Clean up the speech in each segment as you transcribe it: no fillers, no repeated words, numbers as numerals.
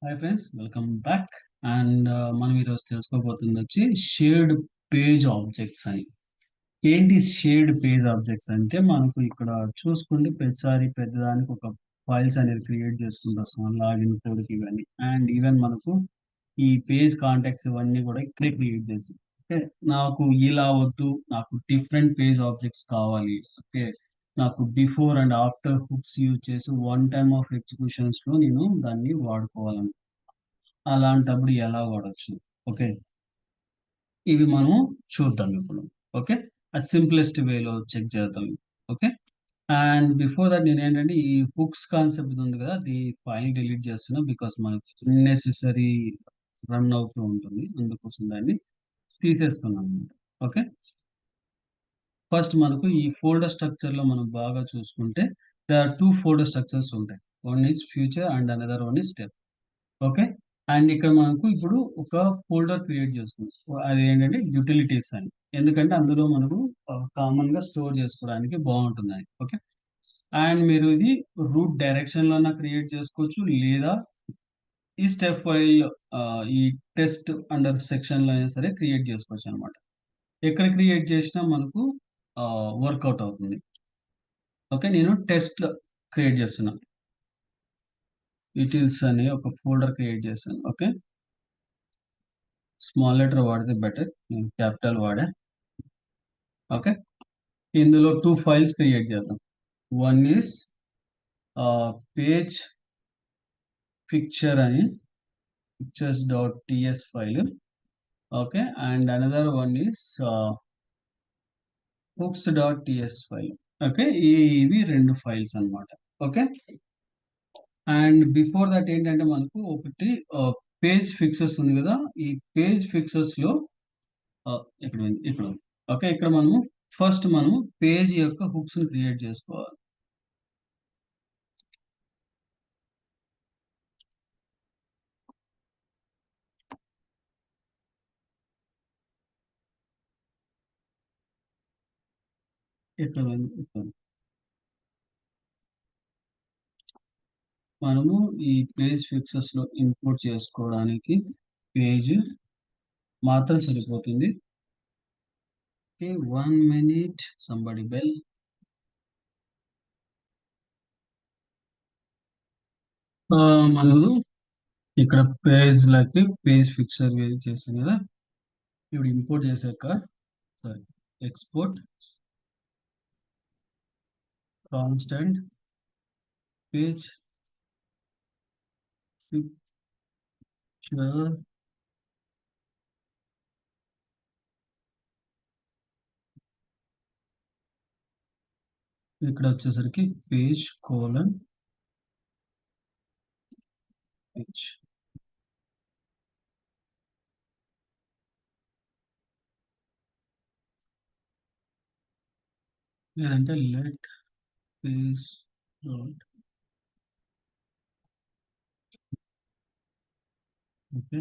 Hi friends, welcome back. And మనం ఈరోజు తెలుసుకోబోతుంది వచ్చి షేర్డ్ పేజ్ ఆబ్జెక్ట్స్ అని. ఏంటి షేర్డ్ పేజ్ ఆబ్జెక్ట్స్ అంటే మనకు ఇక్కడ చూసుకుంటే ప్రతిసారి పెద్దదానికి ఒక ఫైల్స్ అనేది క్రియేట్ చేసుకుంటూ వస్తాం, లాగిన్ కోడ్కి ఇవన్నీ. అండ్ ఈవెన్ మనకు ఈ పేజ్ కాంటాక్ట్స్ ఇవన్నీ కూడా ఇక్కడే క్రియేట్ చేస్తాం. ఓకే, నాకు ఇలా వద్దు, నాకు డిఫరెంట్ పేజ్ ఆబ్జెక్ట్స్ కావాలి. ఓకే, నాకు before and after hooks use చేసి వన్ టైమ్ ఆఫ్ ఎగ్జిక్యూషన్స్ లో నేను దాన్ని వాడుకోవాలను. అలాంటప్పుడు ఎలా వాడచ్చు? ఓకే, ఇది మనం చూద్దాం ఇప్పుడు. ఓకే, ఆ సింప్లెస్ట్ వేలో చెక్ చేద్దాం. ఓకే, అండ్ బిఫోర్ దట్ నేను ఏంటంటే ఈ హుక్స్ కాన్సెప్ట్ ఉంది కదా, అది ఫైల్ డిలీట్ చేస్తున్నా బికాస్ మనకు అన్నెసెసరీ రన్ అవుతూ ఉంటుంది, అందుకోసం దాన్ని తీసేస్తున్నాం అనమాట. ఓకే, ఫస్ట్ మనకు ఈ ఫోల్డర్ స్ట్రక్చర్ లో మనం బాగా చూసుకుంటే there are two folder structures ఉంటాయి. One is future and another one is step. Okay, and ఇక్కడ మనకు ఇప్పుడు ఒక ఫోల్డర్ క్రియేట్ చేసుకుంటాం, అది ఏంటంటే యూటిలిటీస్ అని. ఎందుకంటే అందులో మనకు కామన్ గా స్టోర్ చేసుకోవడానికి బాగుంటుంది అని. ఓకే, అండ్ మీరు ఇది రూట్ డైరెక్షన్ లోనా క్రియేట్ చేసుకోవచ్చు, లేదా ఈ స్టెప్ ఫైల్ ఈ టెస్ట్ అండర్ సెక్షన్ లో అయినా సరే క్రియేట్ చేసుకోవచ్చు అనమాట. ఎక్కడ క్రియేట్ చేసినా మనకు వర్కౌట్ అవుతుంది. ఓకే, నేను టెస్ట్ క్రియేట్ చేస్తున్నాను, యూటిల్స్ అని ఒక ఫోల్డర్ క్రియేట్ చేస్తాను. ఓకే, స్మాల్ లెటర్ వాడితే బెటర్, నేను క్యాపిటల్ వాడా. ఓకే, ఇందులో టూ ఫైల్స్ క్రియేట్ చేద్దాం. వన్ ఈస్ పేజ్ పిక్చర్ అని, pictures dot TS file. Okay, and another one is hooks dot TS file. Okay, ఇవి రెండు ఫైల్స్ అన్నమాట. ఓకే, అండ్ బిఫోర్ దట్ ఏంటంటే మనకు ఒకటి పేజ్ ఫిక్సెస్ ఉంది కదా, ఈ పేజ్ ఫిక్సెస్ లో ఇక్కడ ఉంది, ఇక్కడ ఉంది. ఓకే, ఇక్కడ మనము ఫస్ట్ మనము పేజ్ యొక్క హుక్స్ ని క్రియేట్ చేసుకోవాలి. ఇక్కడ ఉంది, ఇక్కడ ఉంది. మనము ఈ పేజ్ ఫిక్సెస్ లో ఇంపోర్ట్ చేసుకోవడానికి పేజ్ మాత్రం సరిపోతుంది. Okay, 1 minute, somebody bell. మనము ఇక్కడ పేజ్ లకి పేజ్ ఫిక్సర్ చేసాం కదా, ఇప్పుడు ఇంపోర్ట్ చేశాక sorry, export constant page picture. ఇక్కడ వచ్చేసరికి పేజ్ కోలన్ పేజ్. లేదంటే let page dot. Okay,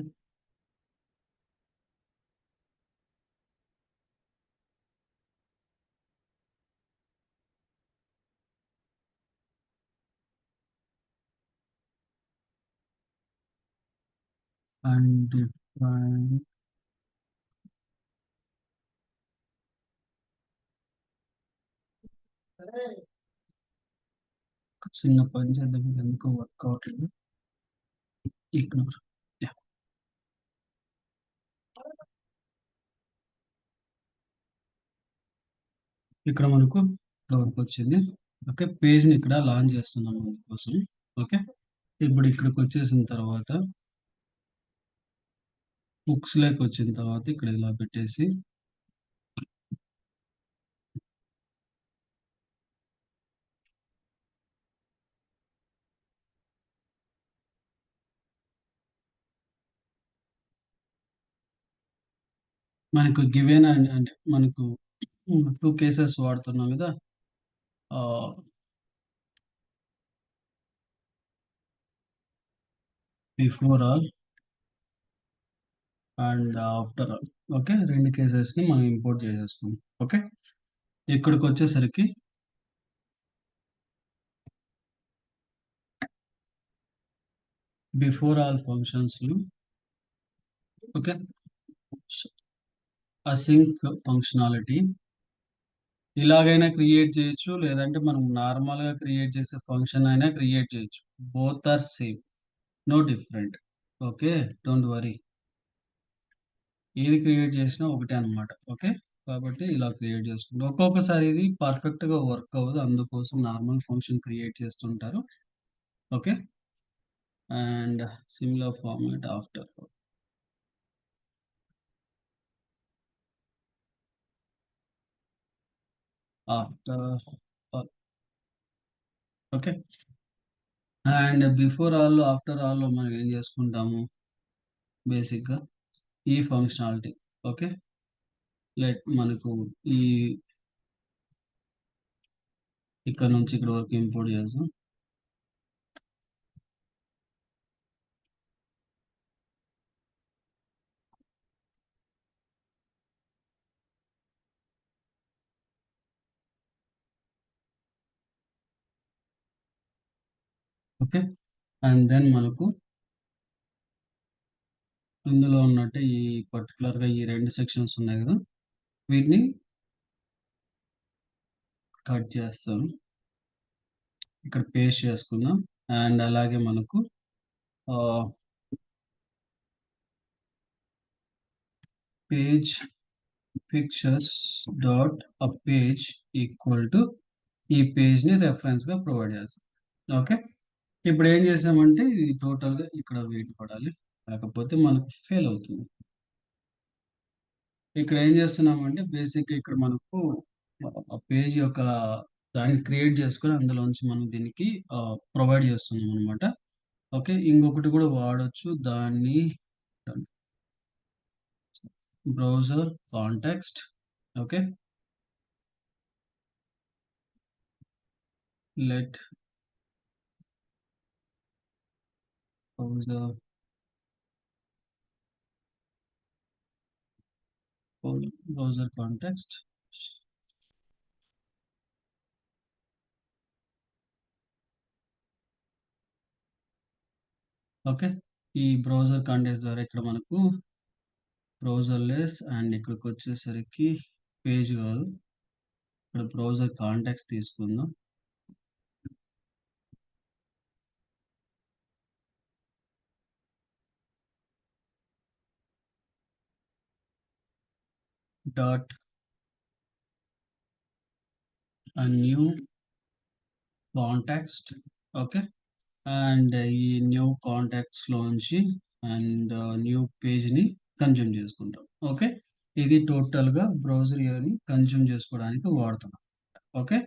and define చిన్న పని చేద్దాం, ఇది ఎందుకు వర్క్ అవట్లేదు. ఇగ్నోర్. ఇక్కడ మనకు వర్క్ వచ్చింది. ఓకే, పేజ్ ని ఇక్కడ లాంచ్ చేస్తున్నాం అందుకోసం. ఓకే, ఇప్పుడు ఇక్కడికి వచ్చేసిన తర్వాత బుక్స్ లోకి వచ్చిన తర్వాత ఇక్కడ ఇలా పెట్టేసి మనకు గివెన్ అంటే మనకు టూ కేసెస్ వాడుతున్నాం కదా, before all and after all. Okay, రెండు కేసెస్ ని మనం ఇంపోర్ట్ చేసేసుకున్నాం. ఓకే, ఇక్కడికి వచ్చేసరికి before all functions okay async functionality ఇలాగైనా క్రియేట్ చేయొచ్చు, లేదంటే మనం నార్మల్ గా క్రియేట్ చేసే ఫంక్షన్ అయినా క్రియేట్ చేయొచ్చు. Both are same, no different. Okay, don't worry. ఏది క్రియేట్ చేసినా ఒకటే అన్నమాట. ఓకే, కాబట్టి ఇలా క్రియేట్ చేసుకుంటాం. ఒక్కొక్కసారి ఇది పర్ఫెక్ట్ గా వర్క్ అవ్వదు, అందుకోసం నార్మల్ ఫంక్షన్ క్రియేట్ చేస్తుంటారు. Okay, and similar format after after okay. And before all after all మనం ఏం చేసుకుంటాము, బేసిక్ గా ఈ ఫంక్షనాలిటీ. ఓకే, లెట్ మనకు ఈ ఇక్కడ నుంచి ఇక్కడ వరకు ఇంపోర్ట్ చేస్తాం. ఓకే, అండ్ దెన్ మనకు ఇందులో ఉన్నట్టు ఈ పర్టికులర్ గా ఈ రెండు సెక్షన్స్ ఉన్నాయి కదా, వీటిని కట్ చేస్తాను, ఇక్కడ పేస్ట్ చేసుకుందాం. అండ్ అలాగే మనకు page pictures dot a page equal to ఈ పేజ్ ని రెఫరెన్స్ గా ప్రొవైడ్ చేస్తాం. ఓకే, ఇప్పుడు ఏం చేసామంటే ఇది టోటల్ గా ఇక్కడ వెయిట్ పడాలి, లేకపోతే మనకు ఫెయిల్ అవుతుంది. ఇక్కడ ఏం చేస్తున్నామంటే బేసిక్ ఇక్కడ మనకు పేజ్ యొక్క దాన్ని క్రియేట్ చేసుకొని అందులోంచి మనం దీనికి ప్రొవైడ్ చేస్తున్నాం అనమాట. ఓకే, ఇంకొకటి కూడా వాడొచ్చు దాన్ని, browser context. Okay, let browser browser context. Okay, ఈ బ్రౌజర్ కాంటెక్స్ట్ ద్వారా ఇక్కడ మనకు బ్రౌజర్ లెస్ అండ్ ఇక్కడికి వచ్చేసరికి పేజ్ కాదు, ఇక్కడ బ్రౌజర్ కాంటెక్స్ట్ తీసుకుందాం. Dot a new context. Okay, and ఈ న్యూ కాంటాక్ట్స్ లోంచి అండ్ న్యూ పేజ్ ని కన్జ్యూమ్ చేసుకుంటాం. ఓకే, ఇది టోటల్ గా బ్రౌజర్ ని కన్జ్యూమ్ చేసుకోవడానికి వాడుతున్నాం. ఓకే,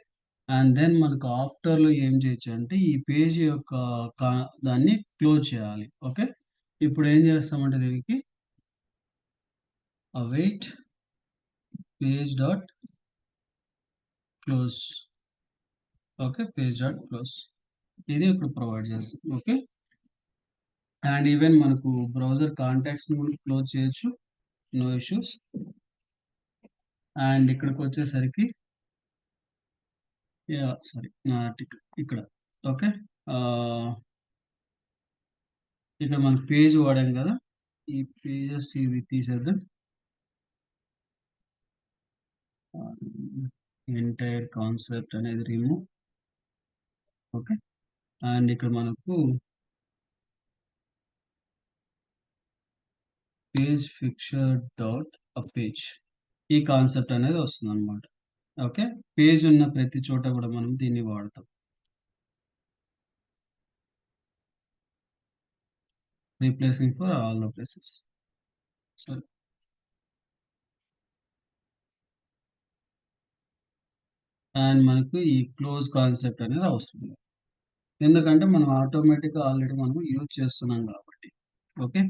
అండ్ దెన్ మనకు ఆఫ్టర్ లో ఏం చేయొచ్చు అంటే ఈ పేజ్ యొక్క దాన్ని క్లోజ్ చేయాలి. ఓకే, ఇప్పుడు ఏం చేస్తామంటే దీనికి await page dot close. Okay, page dot close ఇది ఇప్పుడు ప్రొవైడ్ చేస్తాం. ఓకే, అండ్ ఈవెన్ మనకు బ్రౌజర్ కాంటాక్ట్స్ ని కూడా క్లోజ్ చేయొచ్చు, నో ఇష్యూస్. అండ్ ఇక్కడికి వచ్చేసరికి సారీ ఇక్కడ ఓకే, ఇక్కడ మనం పేజ్ వాడాం కదా, ఈ పేజెస్ ఇవి తీసేద్దాం, ఎంటైర్ కాన్సెప్ట్ అనేది రిమూవ్. ఓకే, అండ్ ఇక్కడ మనకు పేజ్ పిక్చర్ డాట్ అ పేజ్ ఈ కాన్సెప్ట్ అనేది వస్తుంది అనమాట. ఓకే, పేజ్ ఉన్న ప్రతి చోట కూడా మనం దీన్ని వాడతాం, replacing for all the places. So and మనకు ఈ క్లోజ్ కాన్సెప్ట్ అనేది అవసరం లేదు, ఎందుకంటే మనం ఆటోమేటిక్గా ఆల్రెడీ మనం యూజ్ చేస్తున్నాం కాబట్టి. ఓకే,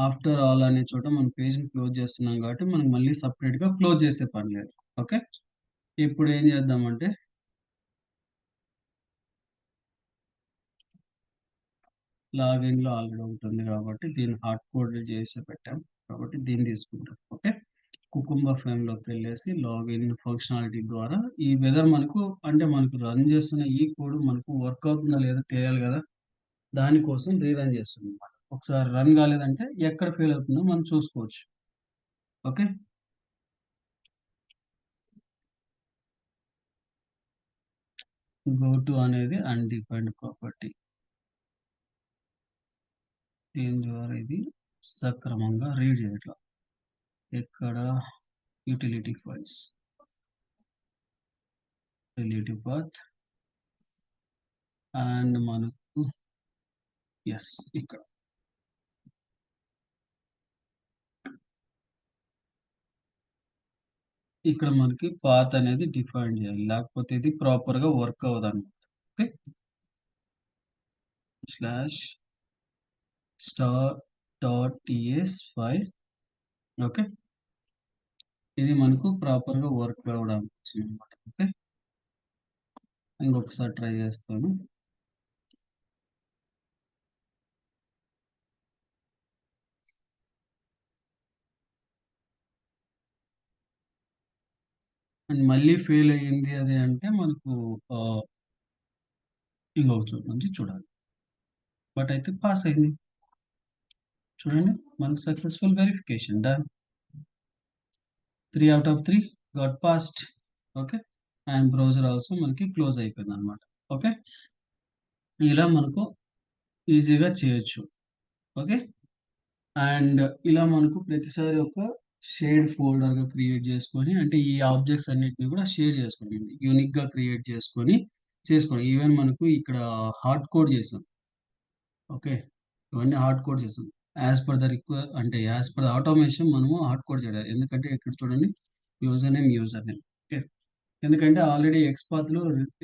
ఆఫ్టర్ ఆల్ అనే చోట మనం పేజ్ని క్లోజ్ చేస్తున్నాం కాబట్టి మనం మళ్ళీ సపరేట్గా క్లోజ్ చేసే పని లేదు. ఓకే, ఇప్పుడు ఏం చేద్దామంటే లాగిన్లో ఆల్రెడీ ఉంటుంది కాబట్టి దీన్ని హార్డ్ కోడ్ చేసి పెట్టాం కాబట్టి దీన్ని తీసుకుంటాం. ఓకే, కుకుంబర్ ఫ్రేమ్లోకి వెళ్ళేసి లాగిన్ ఫంక్షనాలిటీ ద్వారా ఈ వెదర్ మనకు అంటే మనకు రన్ చేస్తున్న ఈ కోడ్ మనకు వర్క్ అవుతుందా లేదా తెలియాలి కదా. దానికోసం రీరన్ చేస్తుందన్నమాట. ఒకసారి రన్ కాలేదంటే ఎక్కడ ఫెయిల్ అవుతుందో మనం చూసుకోవచ్చు. ఓకే. గో టు అనేది అన్‌డిఫైన్డ్ ప్రాపర్టీ. దీని ద్వారా ఇది సక్రమంగా రీడ్ చేయట్ల. ఎక్కడ utility files, relative path and మనకు యెస్ ఇక్కడ. ఇక్కడ మనకి పాత్ అనేది డిఫైన్ చేయాలి. లేకపోతే ఇది ప్రాపర్‌గా వర్క్ అవ్వదన్నమాట. Okay. Slash star dot TS file. Okay. ఇది మనకు ప్రాపర్‌గా వర్క్ అవ్వడానికి వచ్చిందన్నమాట. ఓకే. ఇంకొకసారి ట్రై చేస్తాను. అండ్ మళ్ళీ ఫెయిల్ అయ్యింది అది అంటే మనకు ఆహ్, ఇంకొక చోటు నుంచి చూడాలి. బట్ అయితే పాస్ అయింది. చూడండి మనకు successful verification done. 3 out of 3 got passed. Okay. And browser also మనకి క్లోజ్ అయిపోయిందన్నమాట. ఓకే. ఇలా మనకు ఈజీగా చేయొచ్చు. ఓకే. అండ్ ఇలా మనకు ప్రతిసారి ఒక షేర్డ్ ఫోల్డర్‌గా క్రియేట్ చేసుకొని అంటే ఈ ఆబ్జెక్ట్స్ అన్నిటిని కూడా షేర్ చేసుకోండి. యూనిక్‌గా క్రియేట్ చేసుకోండి. ఈవెన్ మనకు ఇక్కడ హార్డ్ కోడ్ చేసాం. ఓకే. ఇవన్నీ హార్డ్ కోడ్ చేసాం. అంటే యాస్ పర్ ద ఆటోమేషన్ మనము హార్డ్ కోడ్ చేయాలి. ఎందుకంటే ఇక్కడ చూడండి యూజర్ నేమ్. ఓకే. ఎందుకంటే ఆల్రెడీ ఎక్స్‌పాత్‌లో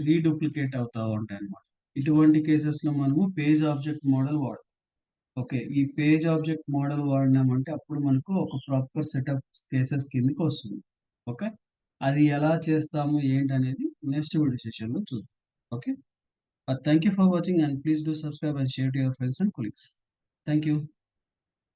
రీడూప్లికేట్ అవుతా ఉంటాయన్నమాట. ఇటువంటి కేసెస్‌లో మనము పేజ్ ఆబ్జెక్ట్ మోడల్ వాడతాం. ఓకే. ఈ పేజ్ ఆబ్జెక్ట్ మోడల్ వాడినామంటే అప్పుడు మనకు ఒక ప్రాపర్ సెట్ ఆఫ్ కేసెస్ కిందకి వస్తుంది. ఓకే. అది ఎలా చేస్తాము ఏంటనేది నెక్స్ట్ వీడియో సెషన్‌లో చూద్దాం. Okay. Thank you for watching and please do subscribe and share to your friends and colleagues. Thank you.